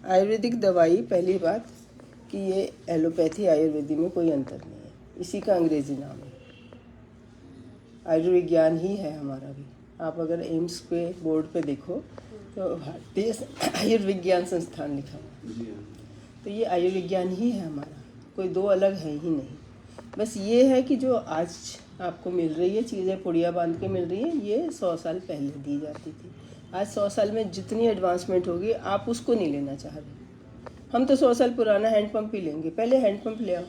आयुर्वेदिक दवाई, पहली बात कि ये एलोपैथी आयुर्वेदी में कोई अंतर नहीं है, इसी का अंग्रेजी नाम है। आयुर्विज्ञान ही है हमारा भी। आप अगर एम्स पे बोर्ड पे देखो तो भारतीय आयुर्विज्ञान संस्थान लिखा हुआ है, तो ये आयुर्विज्ञान ही है हमारा, कोई दो अलग है ही नहीं। बस ये है कि जो आज आपको मिल रही है चीज़ें पुड़िया बांध के मिल रही है, ये 100 साल पहले दी जाती थी। आज 100 साल में जितनी एडवांसमेंट होगी आप उसको नहीं लेना चाह रहे। हम तो 100 साल पुराना हैंडपम्प ही लेंगे। पहले हैंडपम्प ले आओ।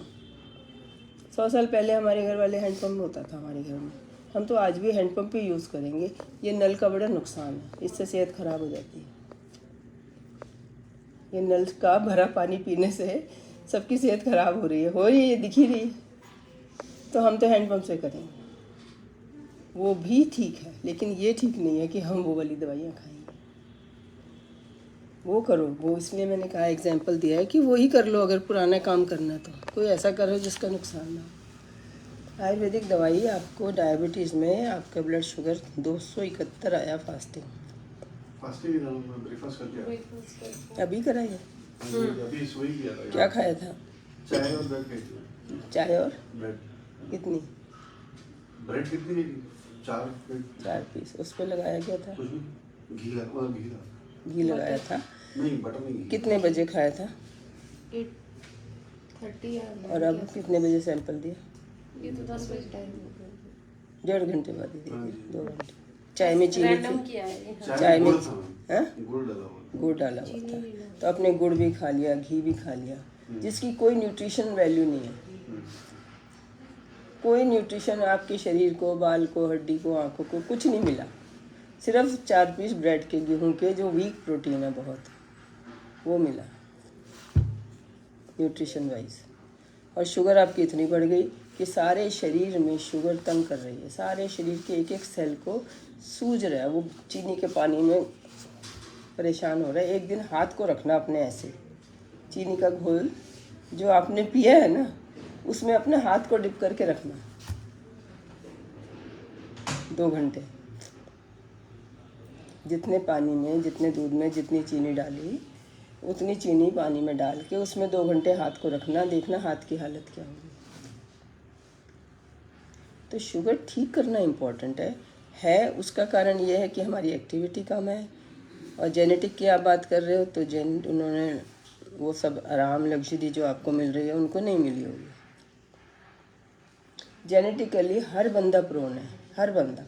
100 साल पहले हमारे घर वाले हैंडपम्प होता था हमारे घर में, हम तो आज भी हैंडपम्प ही यूज़ करेंगे। ये नल का बड़ा नुकसान है, इससे सेहत खराब हो जाती है। ये नल का भरा पानी पीने से सबकी सेहत खराब हो रही है, ये दिख ही रही है। तो हम तो हैंडपम्प से करेंगे, वो भी ठीक है, लेकिन ये ठीक नहीं है कि हम वो वाली दवाइयाँ खाएंगे। वो करो, वो इसलिए मैंने कहा एग्जाम्पल दिया है कि वो ही कर लो अगर पुराना काम करना है तो। कोई ऐसा करो जिसका नुकसान ना हो। आयुर्वेदिक दवाई आपको डायबिटीज़ में आपका ब्लड शुगर 271 आया फास्टिंग ब्रेकफास्ट करके अभी कराई है। अभी सुबह ही किया था। क्या खाया था? चाय और ब्रेड खाई थी। चाय और ब्रेड कितनी? ब्रेड कितनी नहीं, 4 पीस। उस पर लगाया क्या था? कुछ नहीं, घी लगाया था। नहीं, बटर नहीं। कितने बजे खाया था? 8:30 और अब कितने बजे सैंपल दिया? ये तो 10 बजे टाइम हो गया। 1.5 घंटे बाद ही दिया, 2 घंटे। चाय में चीनी रैंडम थी? किया है। चाय में गुड़ डाला हुआ था, तो आपने गुड़ भी खा लिया, घी भी खा लिया, जिसकी कोई न्यूट्रिशन वैल्यू नहीं है। कोई न्यूट्रिशन आपके शरीर को, बाल को, हड्डी को, आंखों को कुछ नहीं मिला। सिर्फ 4 पीस ब्रेड के, गेहूं के, जो वीक प्रोटीन है बहुत, वो मिला न्यूट्रिशन वाइज। और शुगर आपकी इतनी बढ़ गई कि सारे शरीर में शुगर तंग कर रही है। सारे शरीर के एक एक सेल को सूज रहा है, वो चीनी के पानी में परेशान हो रहा है। एक दिन हाथ को रखना अपने ऐसे, चीनी का घोल जो आपने पिया है ना, उसमें अपने हाथ को डिप करके रखना 2 घंटे। जितने पानी में, जितने दूध में जितनी चीनी डाली, उतनी चीनी पानी में डाल के उसमें 2 घंटे हाथ को रखना, देखना हाथ की हालत क्या होगी। तो शुगर ठीक करना इम्पोर्टेंट है। उसका कारण ये है कि हमारी एक्टिविटी कम है। और जेनेटिक की आप बात कर रहे हो तो उन्होंने वो सब आराम, लग्जरी जो आपको मिल रही है उनको नहीं मिली होगी। जेनेटिकली हर बंदा प्रोन है, हर बंदा।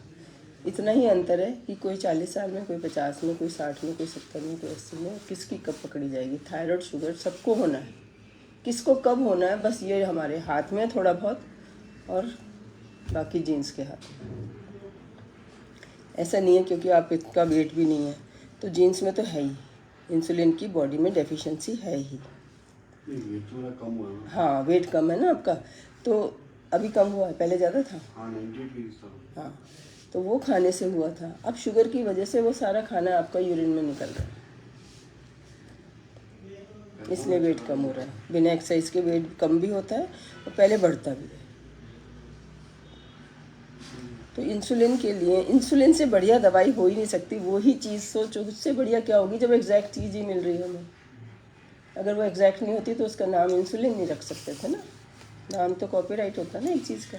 इतना ही अंतर है कि कोई 40 साल में, कोई 50 में, कोई 60 में, कोई 70 में, कोई 80 में, किसकी कब पकड़ी जाएगी। थायराइड, शुगर सबको होना है, किसको कब होना है बस ये हमारे हाथ में थोड़ा बहुत, और बाकी जीन्स के हाथ में। ऐसा नहीं है क्योंकि आप इतना वेट भी नहीं है तो जीन्स में तो है ही, इंसुलिन की बॉडी में डेफिशिएंसी है ही। वेट थोड़ा कम हुआ है। हाँ, वेट कम है ना आपका, तो अभी कम हुआ है, पहले ज़्यादा था। हाँ, 98 केजी था। हाँ, तो वो खाने से हुआ था। अब शुगर की वजह से वो सारा खाना आपका यूरिन में निकल रहा है, इसलिए वेट कम हो रहा है। बिना एक्सरसाइज के वेट कम भी होता है और पहले बढ़ता भी है। तो इंसुलिन के लिए, इंसुलिन से बढ़िया दवाई हो ही नहीं सकती। वही चीज़ सोचो, उससे बढ़िया क्या होगी जब एग्जैक्ट चीज़ ही मिल रही है हमें। अगर वो एग्जैक्ट नहीं होती तो उसका नाम इंसुलिन नहीं रख सकते थे ना। नाम तो कॉपीराइट होता है ना एक चीज़ का,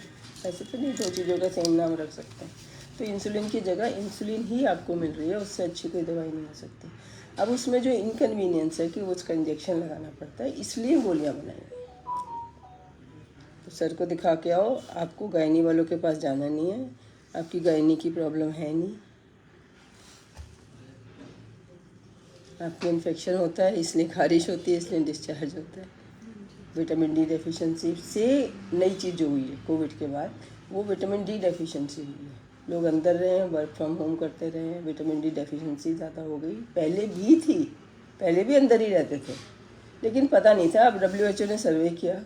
ऐसे तो नहीं 2 चीज़ों का सेम नाम रख सकते हैं। तो इंसुलिन की जगह इंसुलिन ही आपको मिल रही है, उससे अच्छी कोई दवाई नहीं हो सकती। अब उसमें जो इनकन्वीनियंस है कि वो उसका इंजेक्शन लगाना पड़ता है, इसलिए गोलियाँ बनाई। तो सर को दिखा के आओ, आपको गायनी वालों के पास जाना नहीं है, आपकी गायनी की प्रॉब्लम है नहीं, आपको इन्फेक्शन होता है इसलिए खारिश होती है, इसलिए डिस्चार्ज होता है। विटामिन डी डेफिशिएंसी से नई चीज़ जो हुई है कोविड के बाद, वो विटामिन डी डेफिशिएंसी हुई है। लोग अंदर रहे हैं, वर्क फ्रॉम होम करते रहे हैं, विटामिन डी डेफिशिएंसी ज़्यादा हो गई। पहले भी थी, पहले भी अंदर ही रहते थे, लेकिन पता नहीं था। अब WHO ने सर्वे किया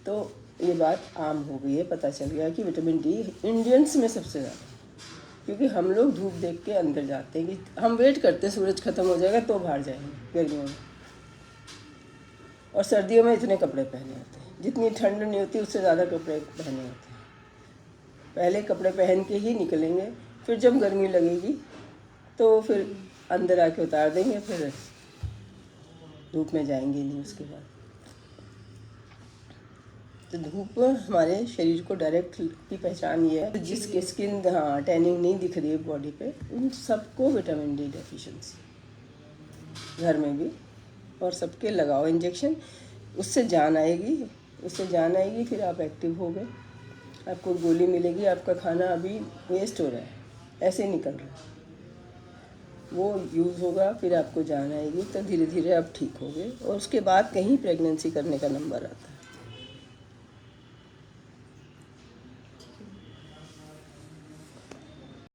तो ये बात आम हो गई है, पता चल गया कि विटामिन डी इंडियंस में सबसे ज़्यादा, क्योंकि हम लोग धूप देख के अंदर जाते हैं कि हम वेट करते हैं सूरज खत्म हो जाएगा तो बाहर जाएंगे गर्मियों में, और सर्दियों में इतने कपड़े पहने होते हैं, जितनी ठंड नहीं होती उससे ज़्यादा कपड़े पहने होते हैं। पहले कपड़े पहन के ही निकलेंगे, फिर जब गर्मी लगेगी तो फिर अंदर आके उतार देंगे, फिर धूप में जाएंगे नहीं उसके बाद। तो धूप हमारे शरीर को डायरेक्ट की पहचान ये है, जिसकी स्किन टैनिंग नहीं दिख रही है बॉडी पे, उन सबको विटामिन डी डेफिशिएंसी। घर में भी और सबके लगाओ इंजेक्शन, उससे जान आएगी, फिर आप एक्टिव हो गए। आपको गोली मिलेगी, आपका खाना अभी वेस्ट हो रहा है, ऐसे निकल रहा है, वो यूज़ होगा, फिर आपको जान आएगी, तो धीरे धीरे आप ठीक हो गए। और उसके बाद कहीं प्रेगनेंसी करने का नंबर आता है।